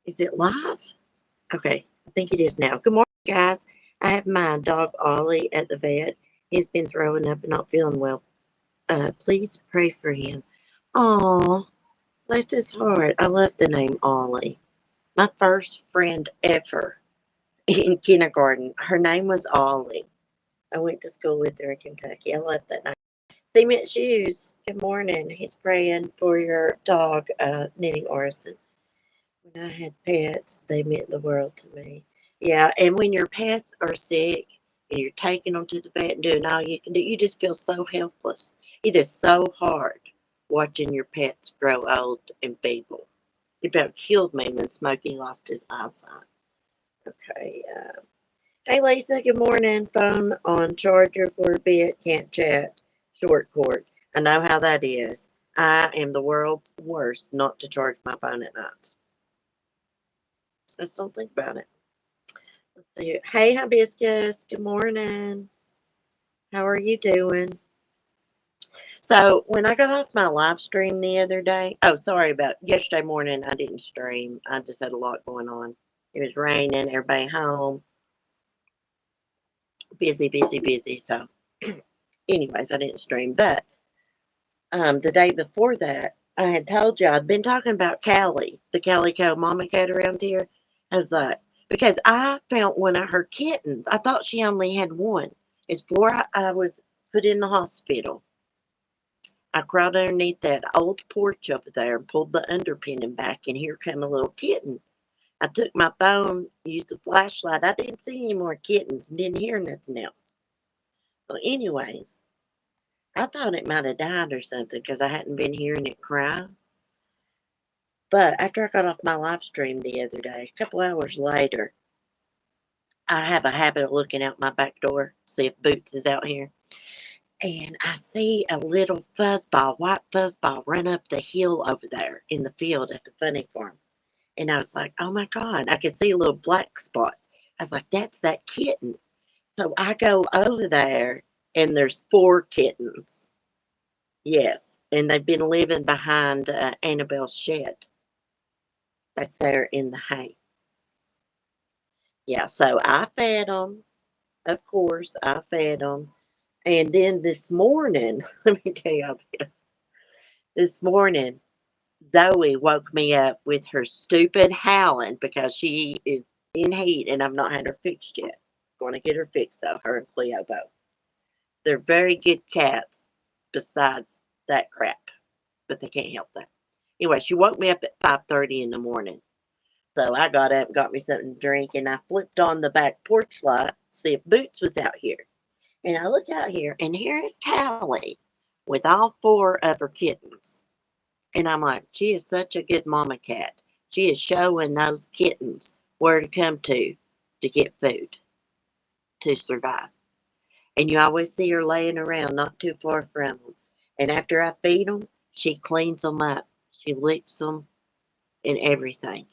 Is it live? Okay, I think it is now. Good morning, guys. I have my dog Ollie at the vet. He's been throwing up and not feeling well. Please pray for him. Aw, bless his heart. I love the name Ollie. My first friend ever in kindergarten. Her name was Ollie. I went to school with her in Kentucky. I love that name. Cement Shoes. Good morning. He's praying for your dog, Knitting Orison. When I had pets, they meant the world to me. Yeah, and when your pets are sick and you're taking them to the vet and doing all you can do, you just feel so helpless. It is so hard watching your pets grow old and feeble. It about killed me when Smokey lost his eyesight. Okay. Hey, Lisa, good morning. Phone on charger for a bit, can't chat. Short cord. I know how that is. I am the world's worst not to charge my phone at night. Just don't think about it. Let's see. Hey, Hibiscus. Good morning. How are you doing? So, when I got off my live stream the other day, oh, sorry about yesterday morning, I didn't stream. I just had a lot going on. It was raining, everybody home, busy, busy, busy. So, anyways, I didn't stream. But the day before that, I had told you I'd been talking about Callie, the calico mama cat around here. I was like, because I found one of her kittens. I thought she only had one. It's before I was put in the hospital. I crawled underneath that old porch over there and pulled the underpinning back, and here come a little kitten. I took my phone, used the flashlight. I didn't see any more kittens and didn't hear nothing else. Well, anyways, I thought it might have died or something because I hadn't been hearing it cry. But after I got off my live stream the other day, a couple hours later, I have a habit of looking out my back door, see if Boots is out here. And I see a little fuzzball, white fuzzball, run up the hill over there in the field at the funny farm. And I was like, oh my God, I could see little black spots. I was like, that's that kitten. So I go over there, and there's four kittens. Yes. And they've been living behind Annabelle's shed back there in the hay. Yeah, so I fed them. Of course, I fed them. And then this morning, let me tell you this. This morning, Zoe woke me up with her stupid howling because she is in heat and I've not had her fixed yet. Going to get her fixed though, her and Cleo both. They're very good cats besides that crap, but they can't help that. Anyway, she woke me up at 5:30 in the morning. So I got up, got me something to drink, and I flipped on the back porch light to see if Boots was out here. And I look out here, and here is Callie with all four of her kittens. And I'm like, she is such a good mama cat. She is showing those kittens where to come to get food to survive. And you always see her laying around not too far from them. And after I feed them, she cleans them up. She licks them and everything.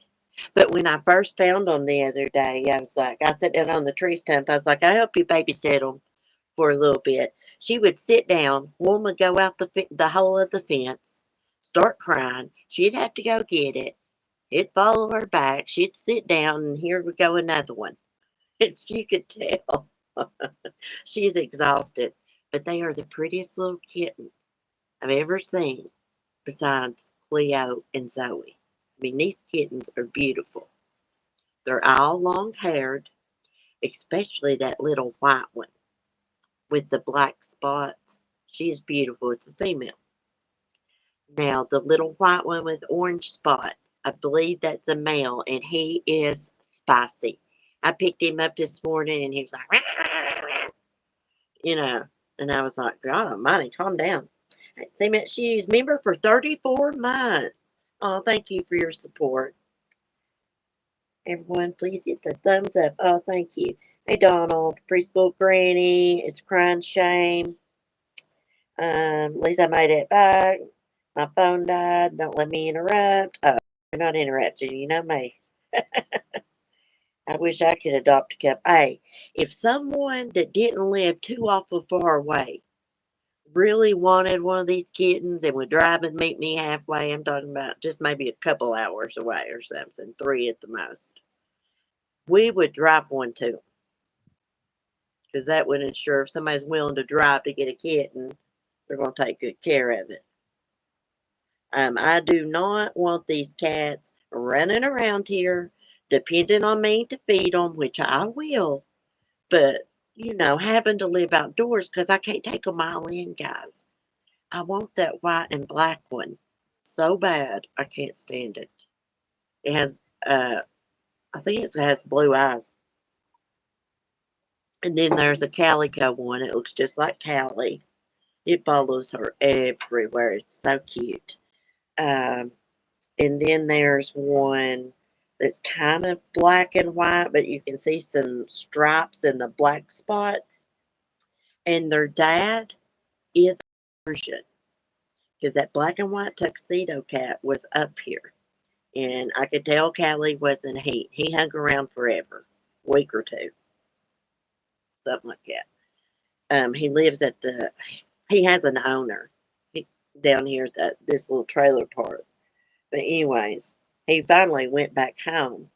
But when I first found them the other day, I was like, I sat down on the tree stump. I was like, I help you babysit them for a little bit. She would sit down. One would go out the hole of the fence, start crying. She'd have to go get it. It'd follow her back. She'd sit down, and here would go another one. It's you could tell she's exhausted. But they are the prettiest little kittens I've ever seen, besides Cleo and Zoe. I mean, these kittens are beautiful. They're all long haired, especially that little white one with the black spots. She's beautiful. It's a female. Now, the little white one with orange spots, I believe that's a male, and he is spicy. I picked him up this morning, and he was like, you know, and I was like, God almighty, calm down. Cement Shoes, member for 34 months. Oh, thank you for your support. Everyone, please hit the thumbs up. Oh, thank you. Hey, Donald, preschool granny, it's crying shame. At least I made it back. My phone died. Don't let me interrupt. Oh, you're not interrupting. You know me. I wish I could adopt a cup. Hey, if someone that didn't live too awful far away really wanted one of these kittens and would drive and meet me halfway. I'm talking about just maybe a couple hours away or something, 3 at the most. We would drive one to because that would ensure if somebody's willing to drive to get a kitten, they're going to take good care of it. I do not want these cats running around here depending on me to feed them, which I will, but having to live outdoors because I can't take a mile in, guys. I want that white and black one so bad. I can't stand it. It has, uh, I think it has blue eyes. And then there's a calico one. It looks just like Callie. It follows her everywhere. It's so cute. Um, and then there's one that's kind of black and white, but you can see some stripes in the black spots. And their dad is Persian because that black and white tuxedo cat was up here. And I could tell Callie wasn't he. He hung around forever, week or two, something like that. He lives at the. He has an owner down here at this little trailer park. But anyways, he finally went back home.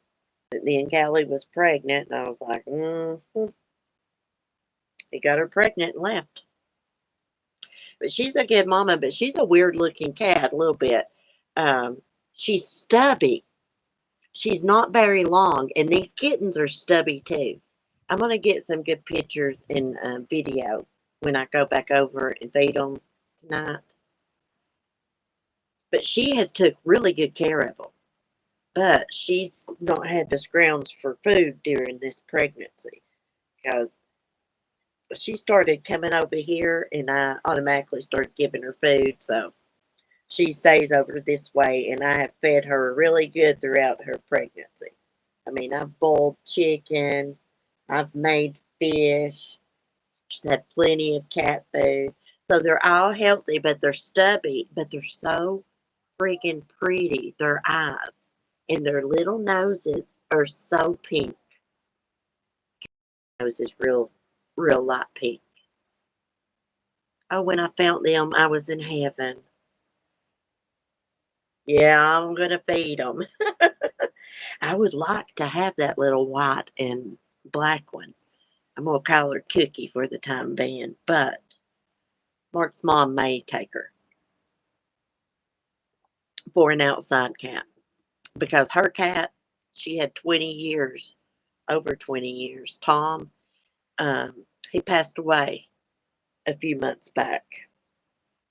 But then Callie was pregnant, and I was like, he got her pregnant and left. But she's a good mama, but she's a weird looking cat a little bit. Um, she's stubby. She's not very long, and these kittens are stubby too. I'm gonna get some good pictures and video when I go back over and feed them tonight. But she has took really good care of them. But she's not had the scrounge for food during this pregnancy because she started coming over here, and I automatically started giving her food. So she stays over this way, and I have fed her really good throughout her pregnancy. I mean, I've boiled chicken, I've made fish, she's had plenty of cat food. So they're all healthy, but they're stubby, but they're so freaking pretty. Their eyes and their little noses are so pink. Nose is real light pink. Oh, when I found them, I was in heaven. Yeah, I'm gonna feed them. I would like to have that little white and black one. I'm gonna call her Cookie for the time being, but Mark's mom may take her for an outside cat because her cat, she had 20 years, over 20 years. Tom, he passed away a few months back.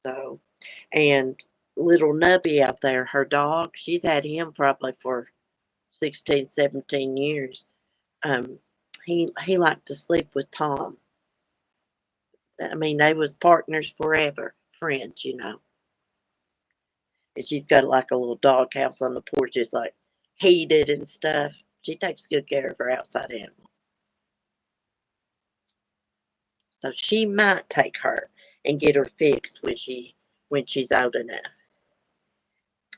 So, and little Nubby out there, her dog, she's had him probably for 16, 17 years. Um, he liked to sleep with Tom. I mean, they was partners forever, friends. And she's got like a little doghouse on the porch, it's like heated and stuff. She takes good care of her outside animals. So she might take her and get her fixed when she's old enough.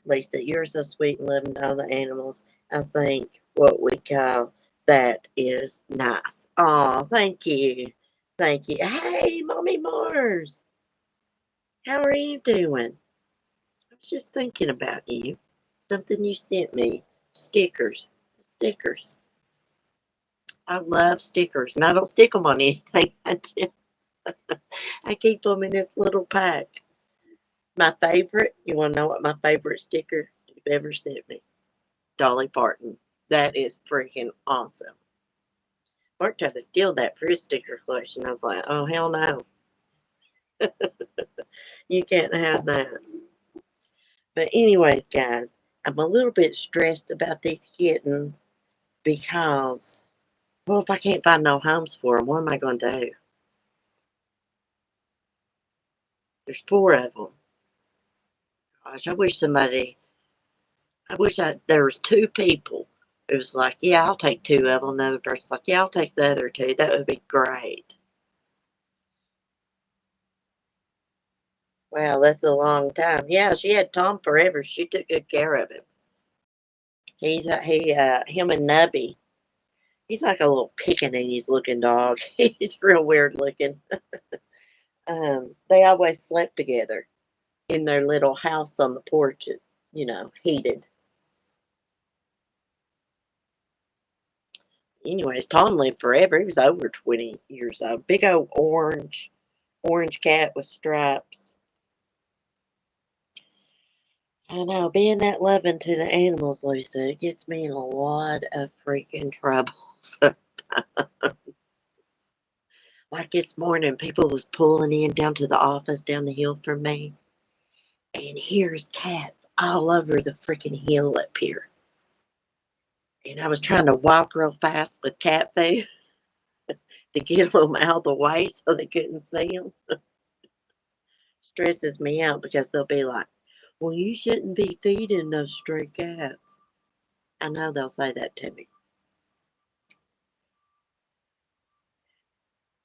Lisa, you're so sweet and loving to all the animals. I think what we call that is nice. Oh, thank you. Thank you. Hey, Mommy Mars. How are you doing? I was just thinking about you. Something you sent me. Stickers. Stickers. I love stickers, and I don't stick them on anything. I keep them in this little pack. My favorite, you want to know what my favorite sticker you've ever sent me? Dolly Parton. That is freaking awesome. Mark tried to steal that for his sticker collection. I was like, oh, hell no. You can't have that. But, anyways, guys, I'm a little bit stressed about these kittens because, well, if I can't find no homes for them, what am I going to do? There's 4 of them. Gosh, there was 2 people. It was like, yeah, I'll take 2 of them. Another person's like, yeah, I'll take the other 2. That would be great. Wow, that's a long time. Yeah, she had Tom forever. She took good care of him. Him and Nubby. He's like a little Pekingese looking dog. He's real weird looking. They always slept together in their little house on the porch. It's, heated. Anyways, Tom lived forever. He was over 20 years old. Big old orange cat with stripes. I know, being that loving to the animals, Lisa, it gets me in a lot of freaking trouble. So, like this morning, people was pulling in down to the office down the hill from me, and here's cats all over the freaking hill up here. And I was trying to walk real fast with cat food to get them out of the way so they couldn't see them. Stresses me out because they'll be like, well, you shouldn't be feeding those stray cats. I know they'll say that to me.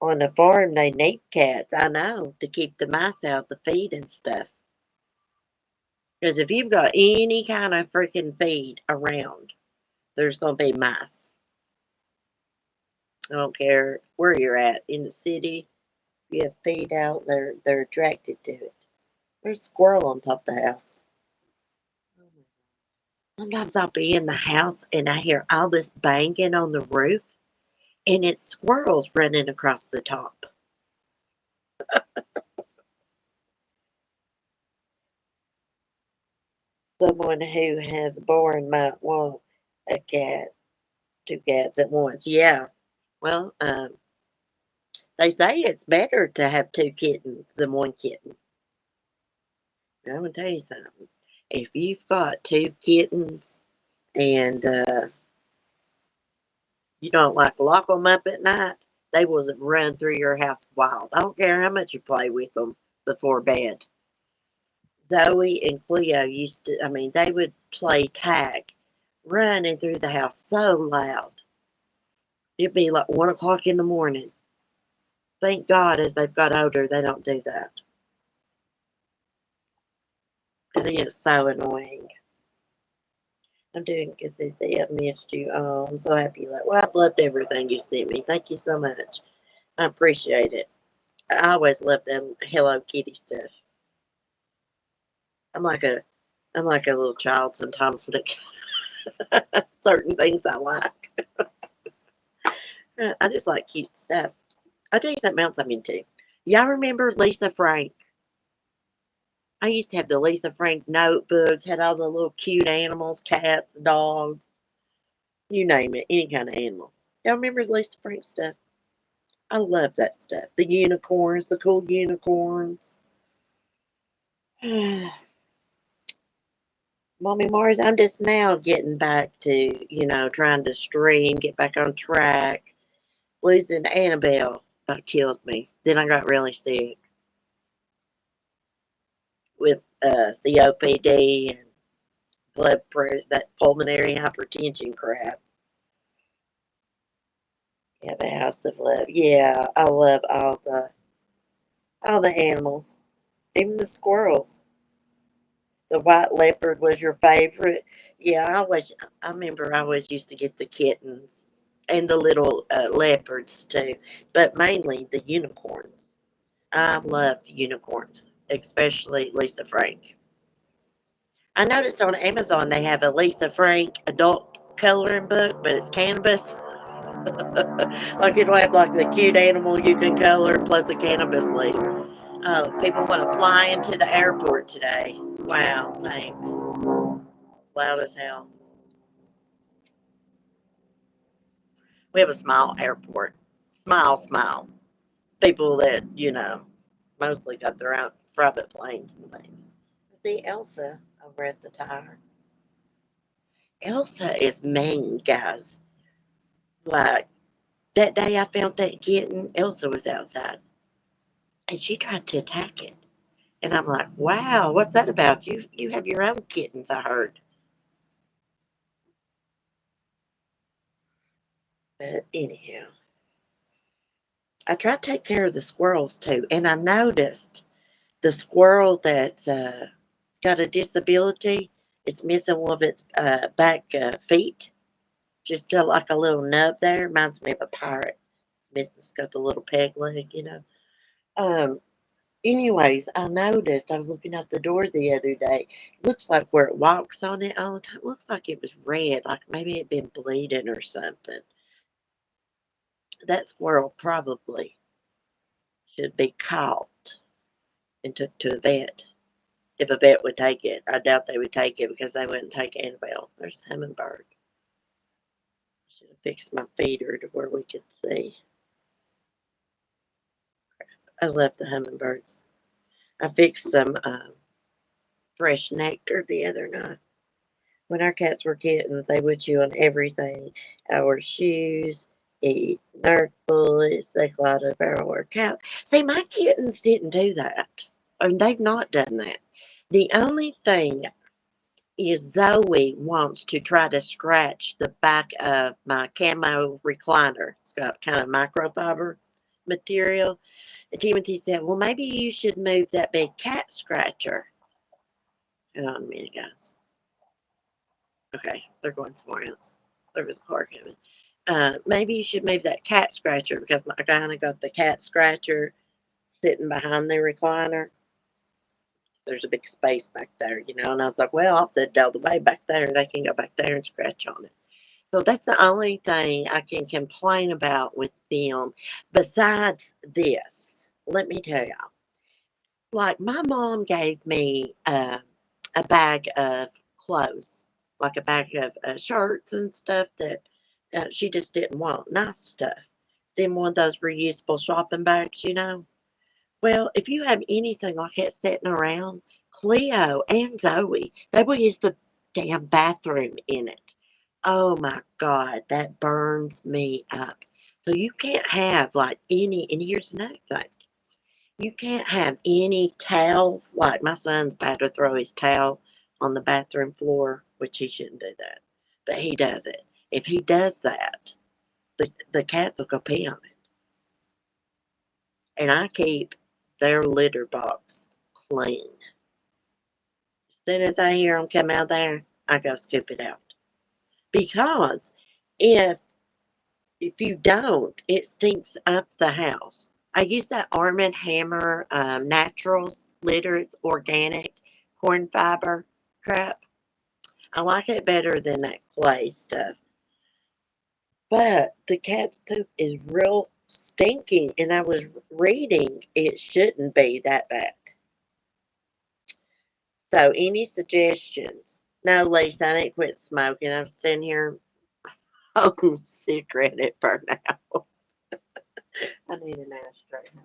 On the farm, they need cats, I know, to keep the mice out the feed and stuff. Because if you've got any kind of freaking feed around, there's going to be mice. I don't care where you're at. In the city, if you have feed out, they're attracted to it. There's a squirrel on top of the house. Sometimes I'll be in the house and I hear all this banging on the roof, and it's squirrels running across the top. Someone who has born might want a cat, two cats at once. Yeah. Well, they say it's better to have two kittens than one kitten. I'm gonna tell you something. If you've got two kittens and you don't like lock them up at night, they will run through your house wild. I don't care how much you play with them before bed. Zoe and Cleo used to, I mean, they would play tag running through the house so loud. It'd be like 1 o'clock in the morning. Thank God as they've got older, they don't do that. Because it gets so annoying. I'm doing good, Cece. I've missed you. Oh, I'm so happy. Like, well, I've loved everything you sent me. Thank you so much. I appreciate it. I always love them Hello Kitty stuff. I'm like a, I'm like a little child sometimes when it certain things I like. I just like cute stuff. I'll tell you something else I'm into. Y'all remember Lisa Frank? I used to have the Lisa Frank notebooks, had all the little cute animals, cats, dogs, you name it, any kind of animal. Y'all remember Lisa Frank stuff? I love that stuff. The unicorns, the cool unicorns. Mommy Mars, I'm just now getting back to, trying to stream, get back on track. Losing Annabelle about killed me. Then I got really sick with COPD and blood pressure, that pulmonary hypertension crap. Yeah, the House of Love. Yeah, I love all the animals, even the squirrels. The white leopard was your favorite. Yeah, I remember I always used to get the kittens and the little leopards too, but mainly the unicorns. I love unicorns, especially Lisa Frank. I noticed on Amazon they have a Lisa Frank adult coloring book, but it's canvas. Like it'll have like the cute animal you can color plus a cannabis leaf. Oh, people want to fly into the airport today. Wow, thanks. It's loud as hell. We have a small airport. Smile, smile. People that, mostly got their own private planes and things. See Elsa over at the tire. Elsa is mean, guys. Like that day I found that kitten, Elsa was outside and she tried to attack it. And I'm like, wow, what's that about? You have your own kittens, I heard. But anyhow, I try to take care of the squirrels too. And I noticed the squirrel that's got a disability is missing one of its back feet. Just got like a little nub there. Reminds me of a pirate. It's got the little peg leg. Um, Anyways, I noticed I was looking out the door the other day. Looks like where it walks on it all the time, looks like it was red, like maybe it'd been bleeding or something. That squirrel probably should be caught and took to a vet. If a vet would take it, I doubt they would take it because they wouldn't take Annabelle. There's a hummingbird. Should have fixed my feeder to where we could see. I love the hummingbirds. I fixed some fresh nectar the other night. When our cats were kittens, they would chew on everything. Our shoes, eat Nerf bullets, they clawed up our couch. See, my kittens didn't do that. I mean, they've not done that. The only thing is Zoe wants to try to scratch the back of my camo recliner. It's got kind of microfiber material. And Timothy said, well, maybe you should move that big cat scratcher. Hold on a minute, guys. Okay, they're going somewhere else. There was a car coming. Maybe you should move that cat scratcher because I kind of got the cat scratcher sitting behind the recliner. There's a big space back there, you know. And I was like, well, I'll sit all the way back there. They can go back there and scratch on it. So that's the only thing I can complain about with them. Besides this, let me tell y'all, like my mom gave me a bag of clothes, like a bag of shirts and stuff that she just didn't want. Nice stuff. Then one of those reusable shopping bags, you know. Well, if you have anything like that sitting around, Cleo and Zoe, they will use the damn bathroom in it. Oh my God, that burns me up. So you can't have like any, and here's another thing. You can't have any towels. Like my son's about to throw his towel on the bathroom floor, which he shouldn't do that. But he does it. If he does that, the cats will go pee on it. And I keep their litter box clean. As soon as I hear them come out there, I go scoop it out. Because if if you don't, it stinks up the house. I use that Arm& Hammer Naturals litter. It's organic corn fiber crap. I like it better than that clay stuff. But the cat's poop is real stinky, and I was reading it shouldn't be that bad. So, any suggestions? No, Lisa, I didn't quit smoking. I'm sitting here holding a cigarette at burnout. I need an ashtray.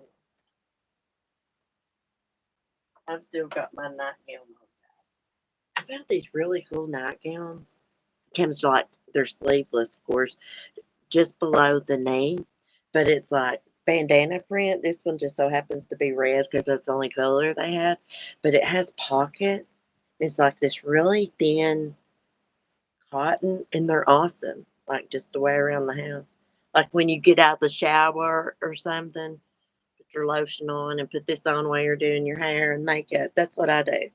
I've still got my nightgown on. I found these really cool nightgowns. Comes like they're sleeveless, of course, just below the knee, but it's like bandana print. This one just so happens to be red because that's the only color they had, but it has pockets. It's like this really thin cotton, and they're awesome. Like just the way around the house. Like when you get out of the shower or something, put your lotion on and put this on while you're doing your hair and makeup. That's what I do,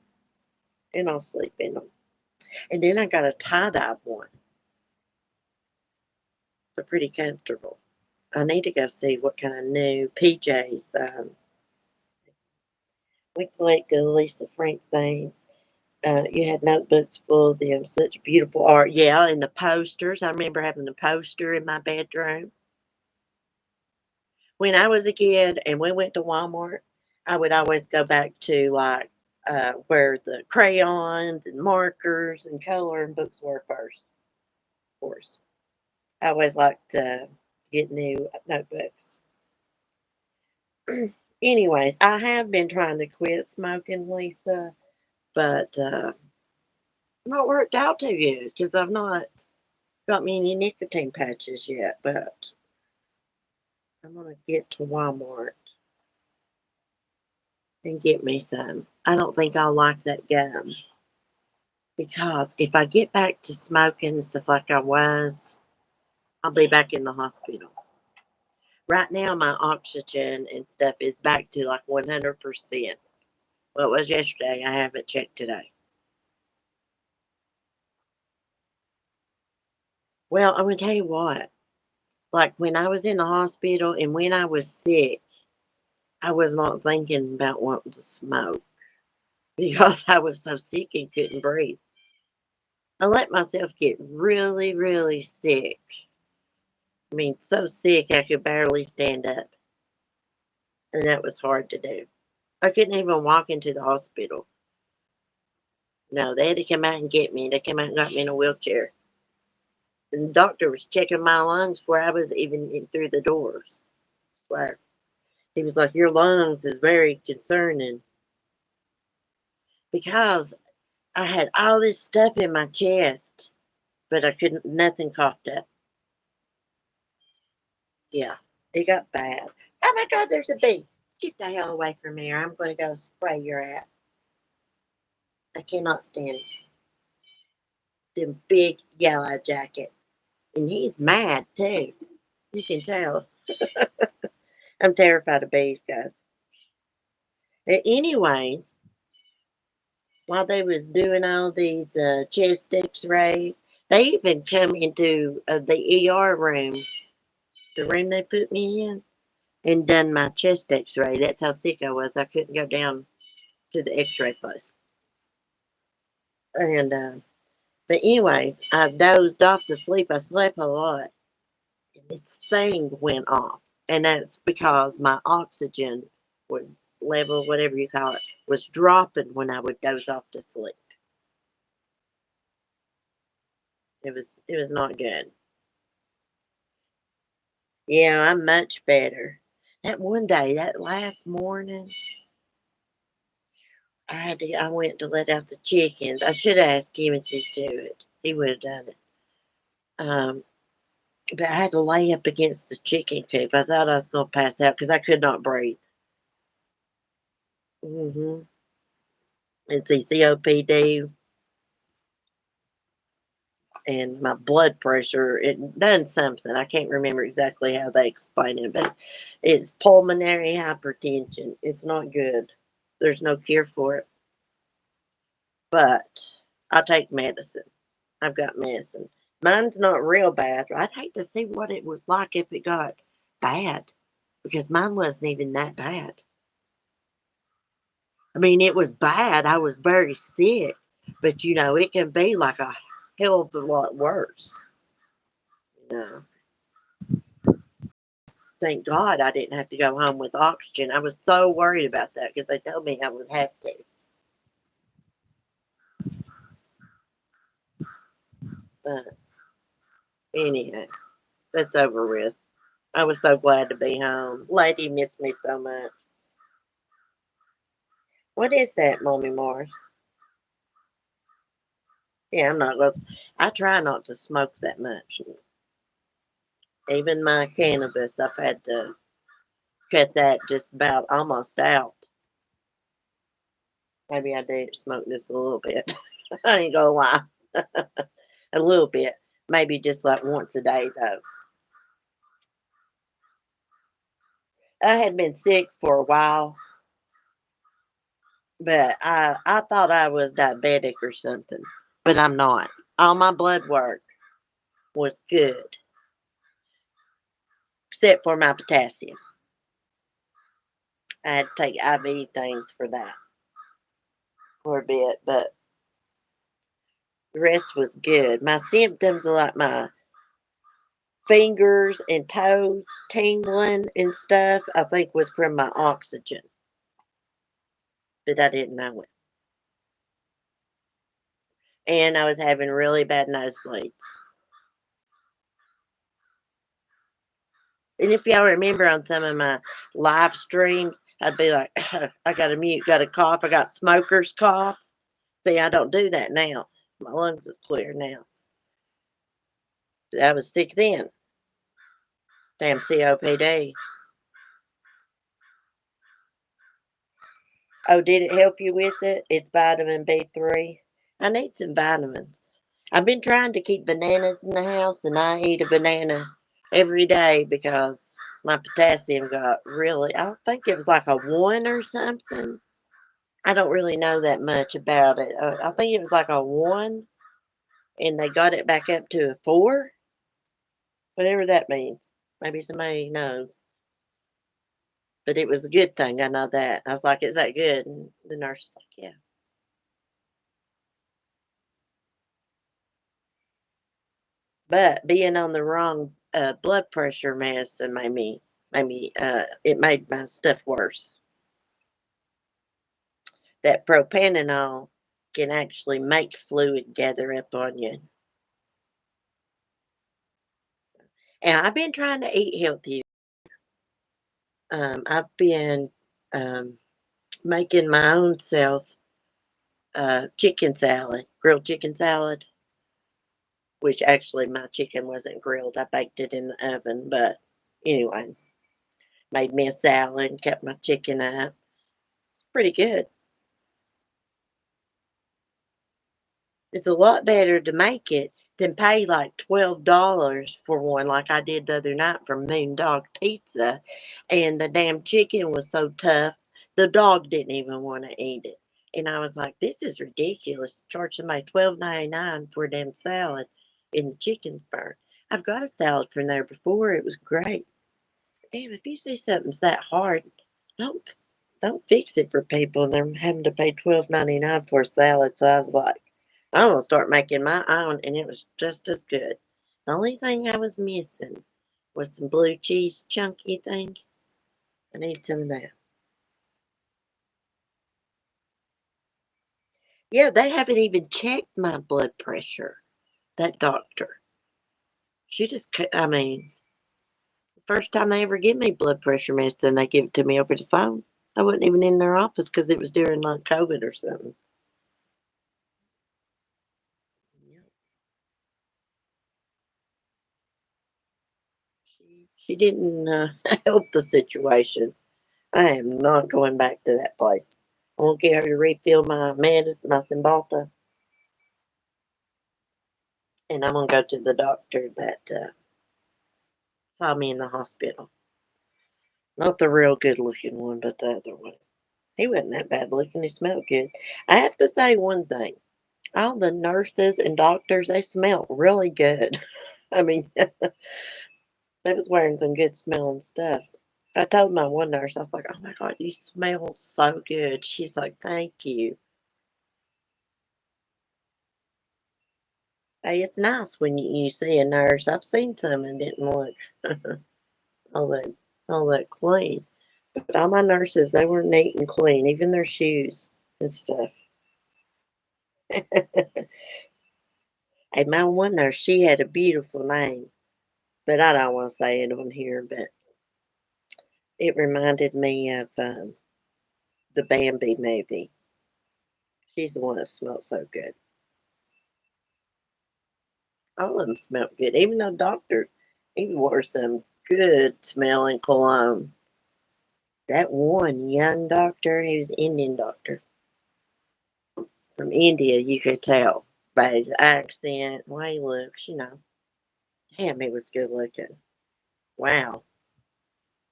and I'll sleep in them. And then I got a tie-dye one. They're pretty comfortable. I need to go see what kind of new PJs. We collect the Lisa Frank things. You had notebooks full of them, such beautiful art. Yeah, and the posters. I remember having a poster in my bedroom. When I was a kid and we went to Walmart, I would always go back to like where the crayons and markers and coloring books were first, of course. I always liked to get new notebooks. Anyways, I have been trying to quit smoking, Lisa, but it's not worked out too good because I've not got me any nicotine patches yet. But I'm gonna get to Walmart and get me some. I don't think I'll like that gum because if I get back to smoking and stuff like I was, I'll be back in the hospital. Right now, my oxygen and stuff is back to like 100%. Well, it was yesterday. I haven't checked today. Well, I'm gonna tell you what. Like when I was in the hospital and when I was sick, I was not thinking about wanting to smoke because I was so sick and couldn't breathe. I let myself get really, really sick. I mean, so sick I could barely stand up, and that was hard to do. I couldn't even walk into the hospital. No, they had to come out and get me. They came out and got me in a wheelchair. And the doctor was checking my lungs before I was even in through the doors. I swear. He was like, "Your lungs is very concerning." Because I had all this stuff in my chest, but I couldn't, nothing coughed up. Yeah, it got bad. Oh my God, there's a bee. Get the hell away from here. I'm going to go spray your ass. I cannot stand them big yellow jackets. And he's mad too. You can tell. I'm terrified of bees, guys. Anyways, while they was doing all these chest x-rays, they even come into the ER room, the room they put me in, and done my chest x-ray. That's how sick I was. I couldn't go down to the x-ray place. And but anyways, I dozed off to sleep. I slept a lot. And this thing went off. And that's because my oxygen was level, whatever you call it, was dropping when I would doze off to sleep. It was not good. Yeah, I'm much better. That one day, that last morning, I went to let out the chickens. I should have asked Timothy to do it. He would have done it. Um, but I had to lay up against the chicken coop. I thought I was going to pass out because I could not breathe. It's COPD and my blood pressure. It done something. I can't remember exactly how they explain it, but it's pulmonary hypertension. It's not good. There's no cure for it. But I take medicine. I've got medicine. Mine's not real bad. I'd hate to see what it was like if it got bad because mine wasn't even that bad. I mean, it was bad. I was very sick, but it can be like a hell of a lot worse. You know, thank God I didn't have to go home with oxygen. I was so worried about that because they told me I would have to. But anyhow, that's over with. I was so glad to be home. Lady missed me so much. What is that, Mommy Mars? Yeah, I'm not going. I try not to smoke that much. Even my cannabis, I've had to cut that just about almost out. Maybe I do smoke just a little bit. I ain't gonna lie, a little bit. Maybe just like once a day though. I had been sick for a while, but I thought I was diabetic or something, but I'm not. All my blood work was good, except for my potassium. I had to take IV things for that for a bit, but the rest was good. My symptoms are like my fingers and toes tingling and stuff, I think was from my oxygen, but I didn't know it. And I was having really bad nosebleeds. And if y'all remember on some of my live streams, I'd be like, I got a mute, got a cough, I got smoker's cough. See, I don't do that now. My lungs is clear now. I was sick then. Damn COPD. Oh, did it help you with it? It's vitamin B3. I need some vitamins. I've been trying to keep bananas in the house, and I eat a banana every day because my potassium got really, I think it was like a 1 or something. I don't really know that much about it. I think it was like a 1, and they got it back up to a 4, whatever that means. Maybe somebody knows. But it was a good thing, I know that. I was like, "Is that good?" And the nurse was like, "Yeah." But being on the wrong, blood pressure medicine it made my stuff worse. That propanol can actually make fluid gather up on you. And I've been trying to eat healthy. I've been, um, making my own self, chicken salad, grilled chicken salad, which actually my chicken wasn't grilled. I baked it in the oven, but anyways, made me a salad, kept my chicken up. It's pretty good. It's a lot better to make it than pay like $12 for one like I did the other night from Moondog Pizza, and the damn chicken was so tough, the dog didn't even wanna eat it, and I was like, "This is ridiculous, charge somebody $12.99 for a damn salad, and the chicken's burnt." I've got a salad from there before, it was great. Damn, if you see something's that hard, don't don't fix it for people, and they're having to pay $12.99 for a salad, so I was like, "I'm gonna start making my own," and it was just as good. The only thing I was missing was some blue cheese chunky things. I need some of that. Yeah, they haven't even checked my blood pressure, that doctor. She just I mean, the first time they ever give me blood pressure medicine, they give it to me over the phone. I wasn't even in their office because it was during, like, COVID or something. Yeah. She didn't, help the situation. I am not going back to that place. I won't get her to refill my medicine, my Cymbalta, and I'm gonna go to the doctor that, saw me in the hospital. Not the real good-looking one, but the other one. He wasn't that bad looking, he smelled good. I have to say one thing, all the nurses and doctors, they smell really good. I mean, they was wearing some good smelling stuff. I told my one nurse, I was like, "Oh my god, you smell so good." She's like, "Thank you." Hey, it's nice when you see a nurse. I've seen some and didn't look all that all that clean. But all my nurses, they were neat and clean, even their shoes and stuff. Hey, my one nurse, she had a beautiful name, but I don't want to say it on here, but it reminded me of the Bambi movie. She's the one that smelled so good. All of them smelled good. Even though doctor, he wore some good smelling cologne. That one young doctor, he was an Indian doctor from India, you could tell by his accent, the way he looks, you know. Damn, he was good looking. Wow.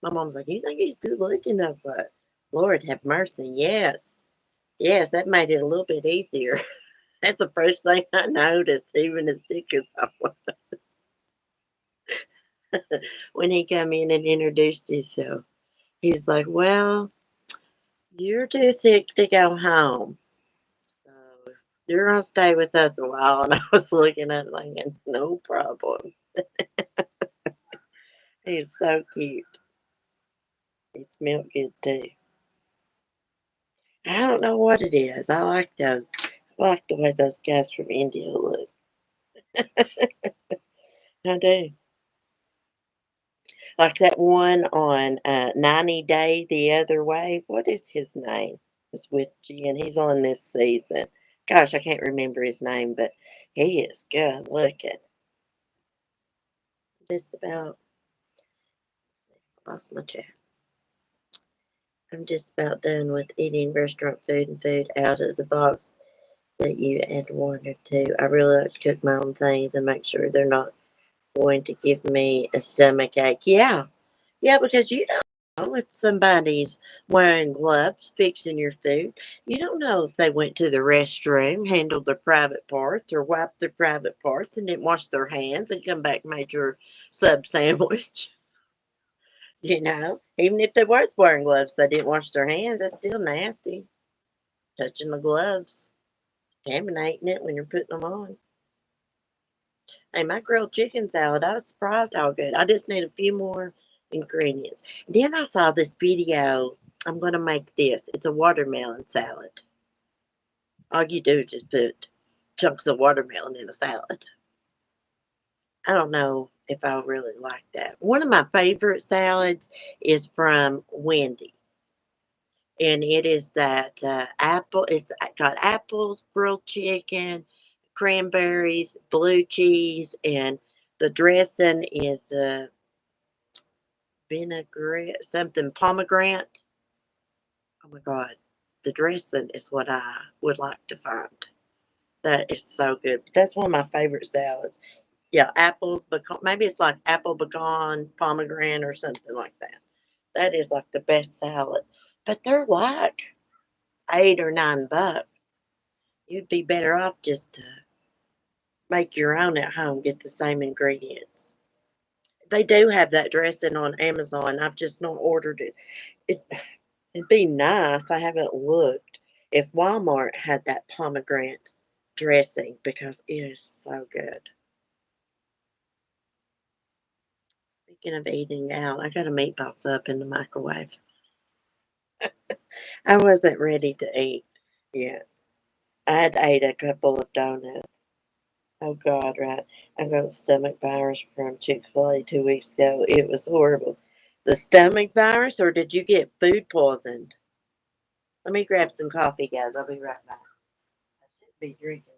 My mom's like, "You think he's good looking?" I was like, "Lord have mercy, yes. Yes, that made it a little bit easier." That's the first thing I noticed, even as sick as I was, when he come in and introduced himself. He was like, "Well, you're too sick to go home. So you're gonna stay with us a while." And I was looking at it thinking, "No problem." He's so cute. He smelled good too. I don't know what it is. I like those. I like the way those guys from India look. I do. Like that one on 90 Day the Other Way. What is his name? It's with Jen. He's on this season. Gosh, I can't remember his name, but he is good looking. Just about lost my chat. I'm just about done with eating restaurant food and food out of the box that you had wanted to. I really like to cook my own things and make sure they're not going to give me a stomach ache. Yeah, yeah, because you don't know if somebody's wearing gloves fixing your food. You don't know if they went to the restroom, handled their private parts, or wiped their private parts and didn't wash their hands and come back and made your sub sandwich. You know, even if they were wearing gloves, they didn't wash their hands. That's still nasty. Touching the gloves, contaminating it when you're putting them on. Hey, my grilled chicken salad, I was surprised how good. I just need a few more ingredients. Then I saw this video. I'm going to make this. It's a watermelon salad. All you do is just put chunks of watermelon in a salad. I don't know if I really like that. One of my favorite salads is from Wendy's. And it is that apple. It's got apples, grilled chicken, cranberries, blue cheese, and the dressing is vinaigrette, something pomegranate. Oh my God, the dressing is what I would like to find. That is so good. That's one of my favorite salads. Yeah, apples, pecan. Maybe it's like apple, pecan, pomegranate, or something like that. That is like the best salad. But they're like $8 or $9. You'd be better off just to make your own at home, get the same ingredients. They do have that dressing on Amazon. I've just not ordered it. it it'd be nice. I haven't looked if Walmart had that pomegranate dressing because it is so good. Speaking of eating out, I got a meatball sub in the microwave. I wasn't ready to eat yet. I had ate a couple of donuts. Oh God, right. I got stomach virus from Chick-fil-A 2 weeks ago. It was horrible. The stomach virus, or did you get food poisoned? Let me grab some coffee, guys. I'll be right back. I should be drinking.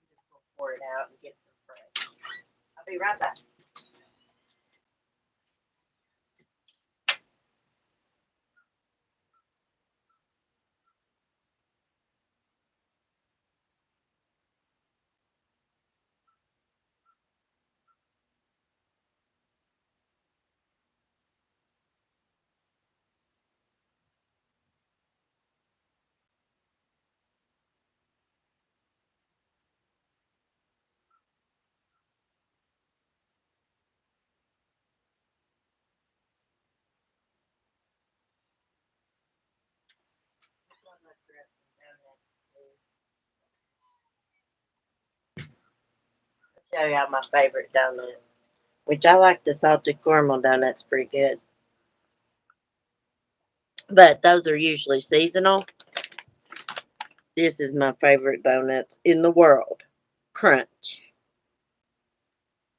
Just gonna pour it out and get some fresh. I'll be right back. I'll show y'all my favorite donut, which I like the salted caramel donuts pretty good. But those are usually seasonal. This is my favorite donuts in the world. Crunch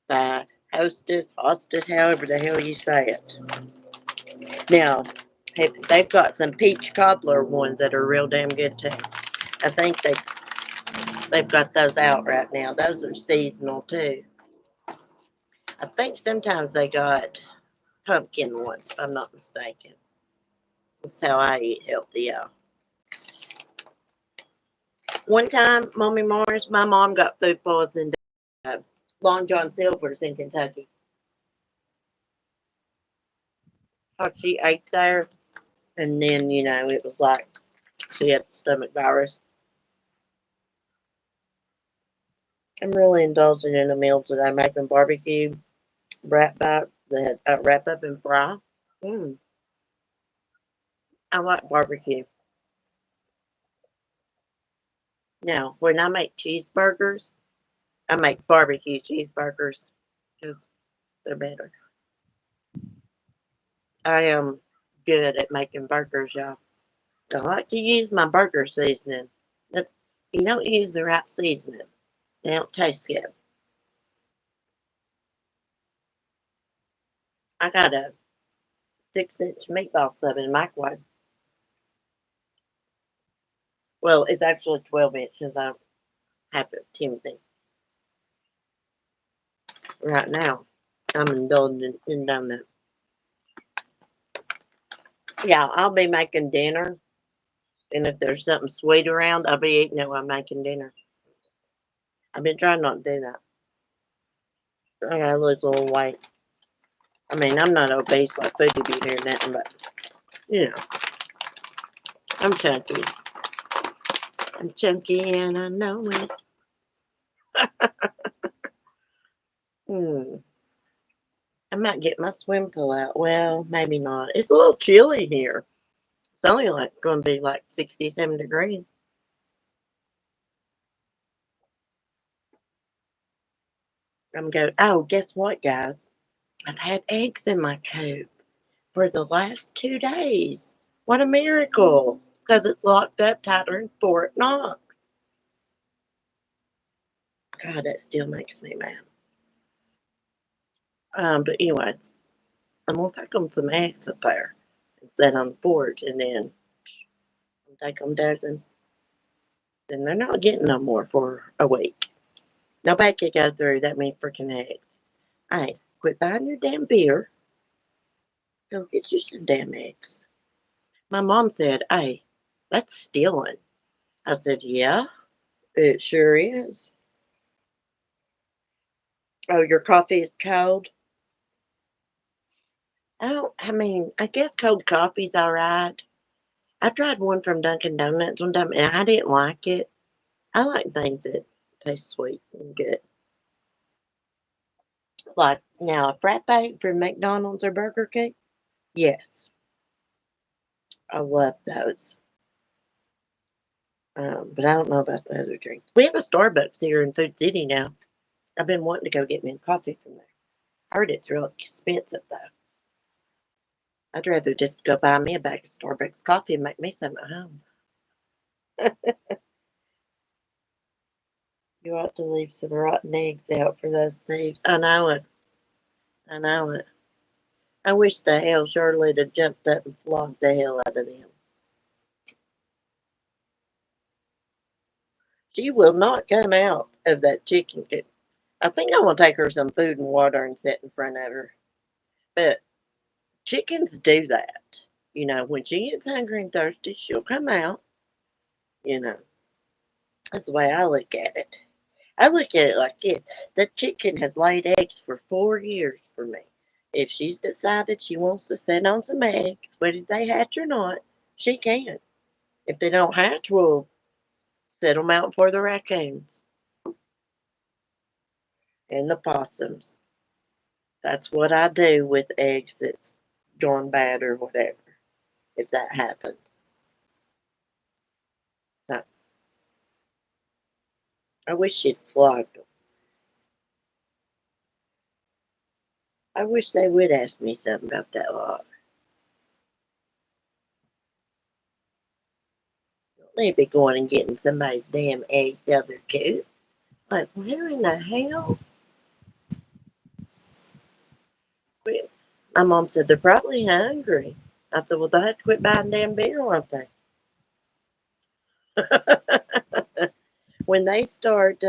by Hostess, however the hell you say it. Now, they've got some peach cobbler ones that are real damn good too. I think they've got those out right now. Those are seasonal too. I think sometimes they got pumpkin ones, if I'm not mistaken. That's how I eat healthy, y'all. One time, Mommy Mars, my mom got food poisoned at Long John Silver's in Kentucky. She ate there, and then, it was like she had stomach virus. I'm really indulging in the meals that I make in barbecue, wrap up and fry. Mm, I like barbecue. Now, when I make cheeseburgers, I make barbecue cheeseburgers because they're better. I am good at making burgers, y'all. I like to use my burger seasoning. If you don't use the right seasoning, they don't taste good. I got a 6-inch meatball sub in the microwave. Well, it's actually 12 inches. I have it Timothy right now. I'm indulging in donuts. Yeah, I'll be making dinner, and if there's something sweet around, I'll be eating it while I'm making dinner. I've been trying not to do that. I gotta lose a little weight. I mean, I'm not obese like food to be here or nothing, but you know, I'm chunky. I'm chunky and I know it. Hmm. I might get my swim pool out. Well, maybe not. It's a little chilly here. It's only like going to be like 67 degrees. I'm going, oh, guess what, guys? I've had eggs in my coop for the last 2 days. What a miracle. Because it's locked up tighter than Fort Knox. God, that still makes me mad. But anyways, I'm going to take them some eggs up there and set on the porch and then take them dozen. Then they're not getting no more for a week. Nobody could go through that many freaking eggs. Hey, quit buying your damn beer. Go get you some damn eggs. My mom said, hey, that's stealing. I said, yeah, it sure is. Oh, your coffee is cold? Oh, I mean, I guess cold coffee's all right. I tried one from Dunkin' Donuts one time and I didn't like it. I like things that taste sweet and good. Like now, a frappe from McDonald's or Burger King? Yes, I love those. But I don't know about the other drinks. We have a Starbucks here in Food City now. I've been wanting to go get me a coffee from there. I heard it's real expensive though. I'd rather just go buy me a bag of Starbucks coffee and make me some at home. You ought to leave some rotten eggs out for those thieves. I know it. I know it. I wish the hell Shirley'd have jumped up and flogged the hell out of them. She will not come out of that chicken coop. I think I'm gonna take her some food and water and sit in front of her. But chickens do that. You know, when she gets hungry and thirsty, she'll come out. You know, that's the way I look at it. I look at it like this: the chicken has laid eggs for 4 years for me. If she's decided she wants to sit on some eggs, whether they hatch or not, she can. If they don't hatch, we'll set them out for the raccoons and the possums. That's what I do with eggs that's gone bad or whatever, if that happens. So I wish she'd flogged them. I wish they would ask me something about that log. They'd be going and getting somebody's damn eggs out of their coop. Like, where in the hell? Well, my mom said they're probably hungry. I said, well, they'll have to quit buying damn beer, won't they? When they start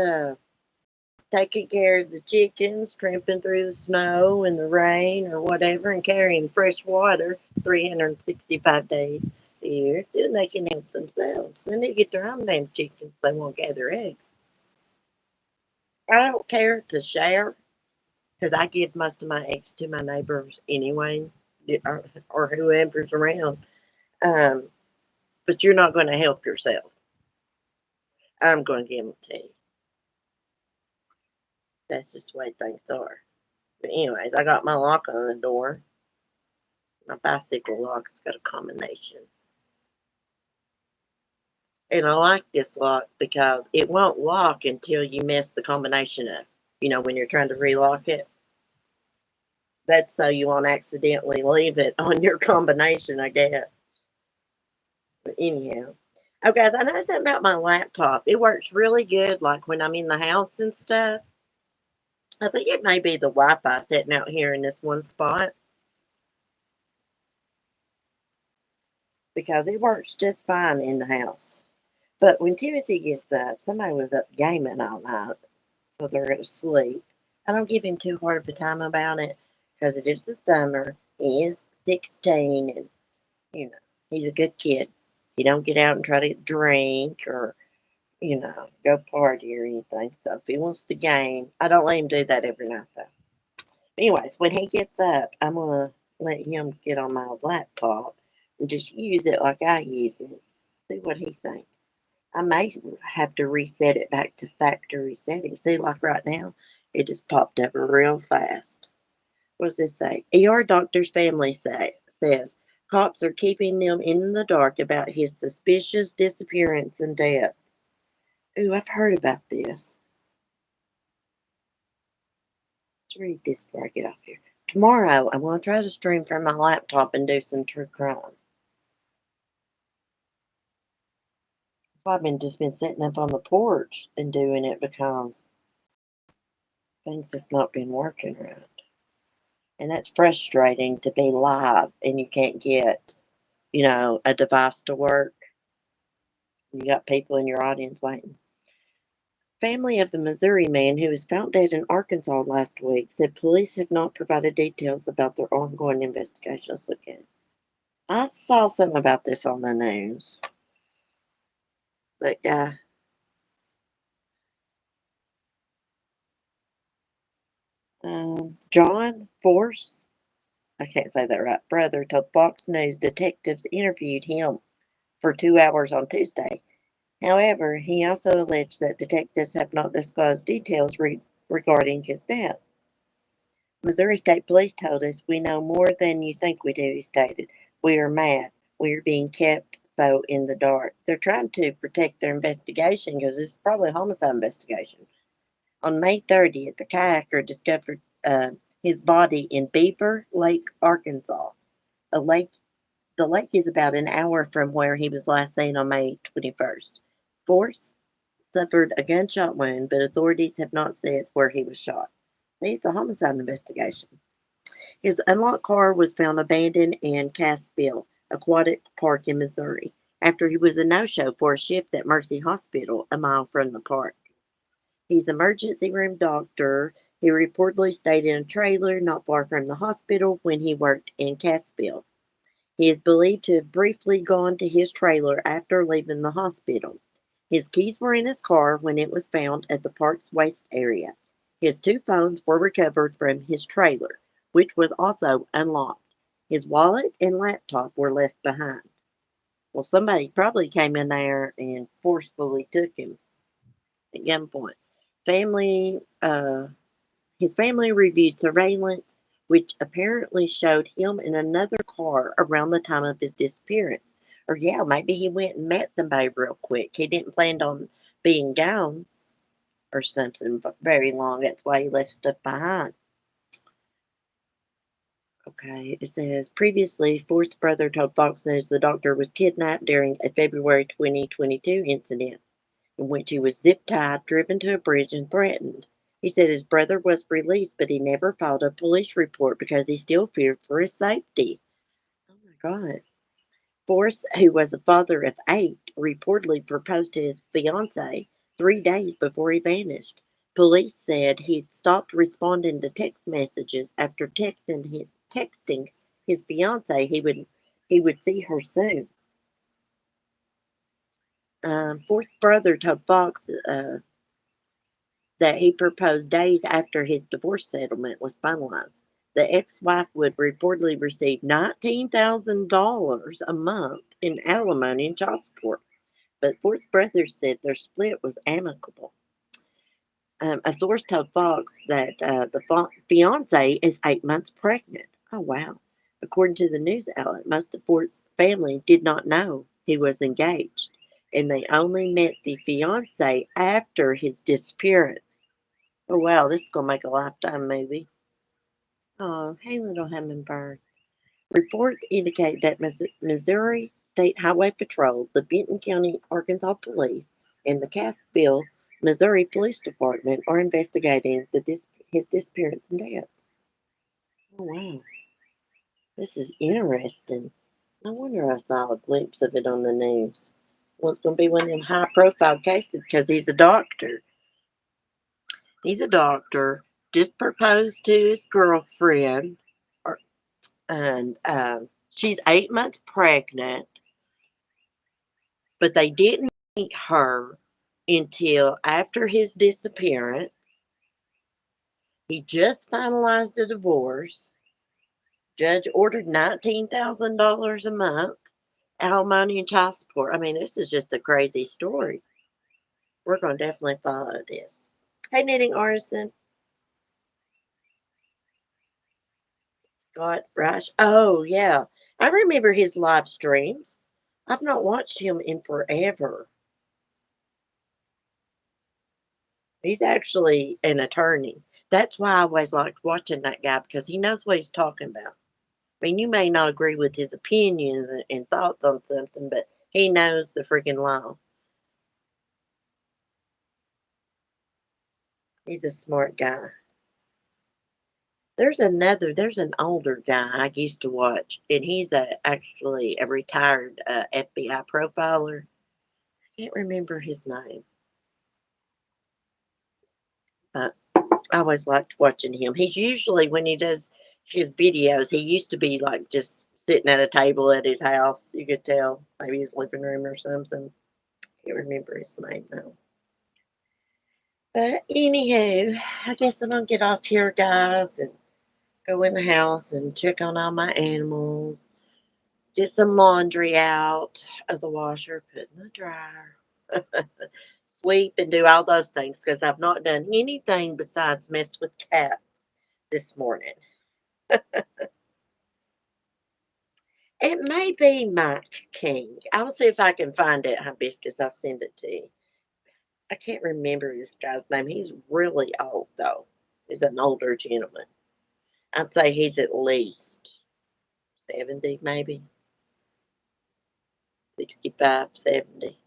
taking care of the chickens, tramping through the snow and the rain or whatever, and carrying fresh water 365 days a year, then they can help themselves. Then they get their own damn chickens. They won't gather eggs. I don't care to share because I give most of my eggs to my neighbors anyway, or whoever's around. Um, but you're not going to help yourself. I'm going to give them to you. That's just the way things are. But anyways, I got my lock on the door. My bicycle lock's got a combination. And I like this lock because it won't lock until you mess the combination up. You know, when you're trying to relock it. That's so you won't accidentally leave it on your combination, I guess. But anyhow. Oh, guys, I know something about my laptop. It works really good, like when I'm in the house and stuff. I think it may be the Wi-Fi sitting out here in this one spot because it works just fine in the house. But when Timothy gets up, somebody was up gaming all night, so they're going to sleep. I don't give him too hard of a time about it because it is the summer. He is 16, and you know he's a good kid. He don't get out and try to drink or go party or anything. So if he wants to game, I don't let him do that every night though. Anyways, when he gets up, I'm gonna let him get on my laptop and just use it like I use it. See what he thinks. I may have to reset it back to factory settings. See, like right now, it just popped up real fast. What does this say? ER doctor's family says cops are keeping them in the dark about his suspicious disappearance and death. Ooh, I've heard about this. Let's read this before I get off here. Tomorrow, I'm going to try to stream from my laptop and do some true crime. I've been sitting up on the porch and doing it because things have not been working right. And that's frustrating to be live and you can't get, a device to work. You got people in your audience waiting. Family of the Missouri man who was found dead in Arkansas last week said police have not provided details about their ongoing investigation. Let's look at it. I saw something about this on the news. That guy, John Force, I can't say that right, brother, told Fox News detectives interviewed him for 2 hours on Tuesday. However, he also alleged that detectives have not disclosed details regarding his death. Missouri State Police told us, "We know more than you think we do," he stated. "We are mad. We are being kept so in the dark." They're trying to protect their investigation because this is probably a homicide investigation. On May 30th, the kayaker discovered his body in Beaver Lake, Arkansas. A lake, the lake is about an hour from where he was last seen on May 21st. Force suffered a gunshot wound, but authorities have not said where he was shot. See, it's a homicide investigation. His unlocked car was found abandoned in Cassville Aquatic Park in Missouri after he was a no-show for a shift at Mercy Hospital a mile from the park. He's an emergency room doctor. He reportedly stayed in a trailer not far from the hospital when he worked in Cassville. He is believed to have briefly gone to his trailer after leaving the hospital. His keys were in his car when it was found at the park's waste area. His two phones were recovered from his trailer, which was also unlocked. His wallet and laptop were left behind. Well, somebody probably came in there and forcefully took him at gunpoint. Family, his family reviewed surveillance, which apparently showed him in another car around the time of his disappearance. Or, yeah, maybe he went and met somebody real quick. He didn't plan on being gone or something very long. That's why he left stuff behind. Okay, it says previously, Fort's brother told Fox News the doctor was kidnapped during a February 2022 incident in which he was zip tied, driven to a bridge, and threatened. He said his brother was released, but he never filed a police report because he still feared for his safety. Oh my God. Force, who was a father of 8, reportedly proposed to his fiancee 3 days before he vanished. Police said he'd stopped responding to text messages after texting his fiancee he would see her soon. Force's brother told Fox that he proposed days after his divorce settlement was finalized. The ex wife would reportedly receive $19,000 a month in alimony and child support, but Fort's brother said their split was amicable. A source told Fox that the fiance is 8 months pregnant. Oh, wow. According to the news outlet, most of Fort's family did not know he was engaged, and they only met the fiance after his disappearance. Oh, wow, this is going to make a Lifetime movie. Oh, hey, little hummingbird. Reports indicate that Missouri State Highway Patrol, the Benton County, Arkansas Police, and the Cassville, Missouri Police Department are investigating his disappearance and death. Oh, wow. This is interesting. I wonder I saw a glimpse of it on the news. Well, it's going to be one of them high profile cases because he's a doctor. He's a doctor, just proposed to his girlfriend, or, and she's 8 months pregnant, but they didn't meet her until after his disappearance. He just finalized a divorce. Judge ordered $19,000 a month, alimony and child support. I mean, this is just a crazy story. We're going to definitely follow this. Hey, knitting artisan. Scott Rush. Oh, yeah. I remember his live streams. I've not watched him in forever. He's actually an attorney. That's why I always liked watching that guy because he knows what he's talking about. I mean, you may not agree with his opinions and thoughts on something, but he knows the freaking law. He's a smart guy. There's an older guy I used to watch, and he's actually a retired FBI profiler. Can't remember his name, but I always liked watching him. He's usually when he does his videos, he used to be like just sitting at a table at his house. You could tell, maybe his living room or something. Can't remember his name though. But anywho, I guess I'm gonna get off here, guys, and go in the house and check on all my animals. Get some laundry out of the washer, put in the dryer, sweep, and do all those things because I've not done anything besides mess with cats this morning. It may be Mike King. I'll see if I can find it, Hibiscus. I'll send it to you. I can't remember this guy's name. He's really old, though. He's an older gentleman. I'd say he's at least 70, maybe 65, 70.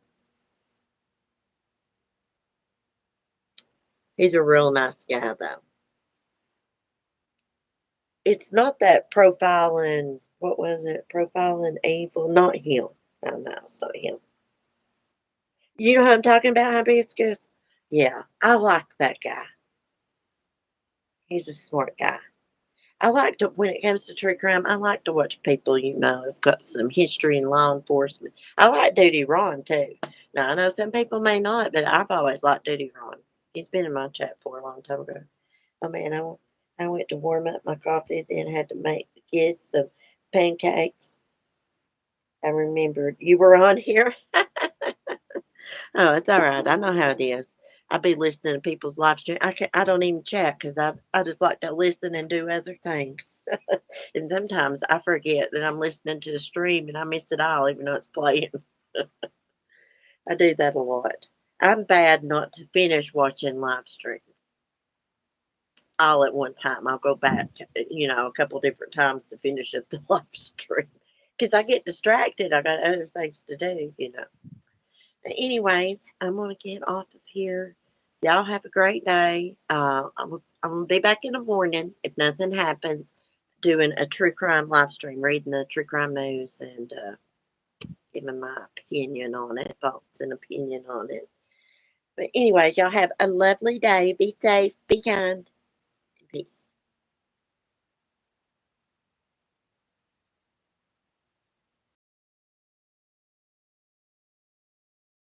He's a real nice guy, though. It's not that profiling, what was it? Profiling evil? Not him. No, no, it's not him. You know who I'm talking about, Hibiscus? Yeah, I like that guy. He's a smart guy. I like to, when it comes to true crime, I like to watch people, that's got some history in law enforcement. I like Duty Ron too. Now, I know some people may not, but I've always liked Duty Ron. He's been in my chat for a long time ago. Oh man, I went to warm up my coffee, then had to make the kids some pancakes. I remembered you were on here. Oh, it's all right. I know how it is. I be listening to people's live stream. I don't even chat because I just like to listen and do other things. And sometimes I forget that I'm listening to the stream and I miss it all, even though it's playing. I do that a lot. I'm bad not to finish watching live streams all at one time. I'll go back, a couple different times to finish up the live stream because I get distracted. I got other things to do. Anyways, I'm going to get off of here. Y'all have a great day. I'm going to be back in the morning if nothing happens, doing a true crime live stream, reading the true crime news and giving my opinion on it, thoughts and opinion on it. But, anyways, y'all have a lovely day. Be safe, be kind, and peace.